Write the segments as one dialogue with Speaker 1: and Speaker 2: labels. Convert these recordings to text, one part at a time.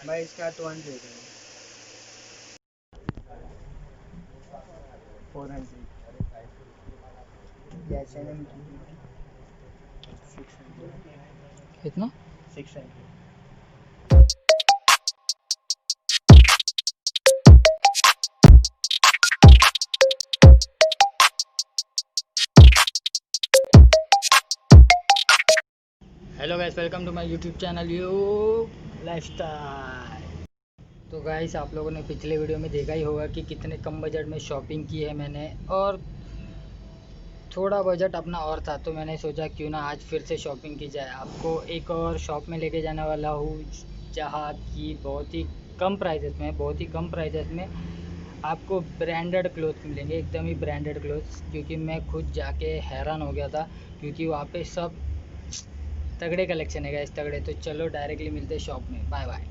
Speaker 1: भाई इसका 200 है, 400 H&M 600
Speaker 2: कितना?
Speaker 1: 600।
Speaker 2: Hello guys, welcome to my YouTube channel U lifestyle. तो गाइस, आप लोगों ने पिछले वीडियो में देखा ही होगा कि कितने कम बजट में शॉपिंग की है मैंने, और थोड़ा बजट अपना और था, तो मैंने सोचा क्यों ना आज फिर से शॉपिंग की जाए। आपको एक और शॉप में लेके जाने वाला हूँ जहाँ की बहुत ही कम प्राइजेस में आपको ब्रांडेड क्लोथ मिलेंगे, एकदम ही ब्रांडेड क्लोथ्स। क्योंकि मैं खुद जाके हैरान हो गया था, क्योंकि वहाँ पे सब तगड़े कलेक्शन है गाइस, तगड़े। तो चलो डायरेक्टली मिलते हैं शॉप में। Bye bye.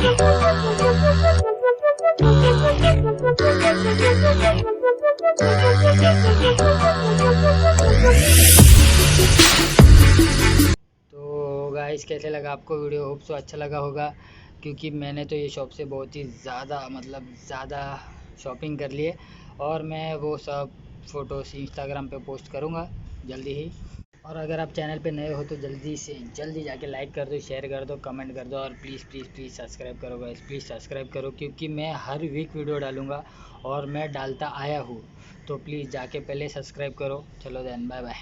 Speaker 2: तो गाइस कैसे लगा आपको वीडियो? होप सो अच्छा लगा होगा, क्योंकि मैंने तो ये शॉप से बहुत ही ज़्यादा शॉपिंग कर लिए, और मैं वो सब फ़ोटोज़ इंस्टाग्राम पे पोस्ट करूँगा जल्दी ही। और अगर आप चैनल पे नए हो तो जल्दी जाके लाइक कर दो, शेयर कर दो, कमेंट कर दो, और प्लीज़ सब्सक्राइब करो गाइस, प्लीज़ सब्सक्राइब करो, क्योंकि मैं हर वीक वीडियो डालूँगा और मैं डालता आया हूँ। तो प्लीज़ जाके पहले सब्सक्राइब करो। चलो देन, बाय बाय।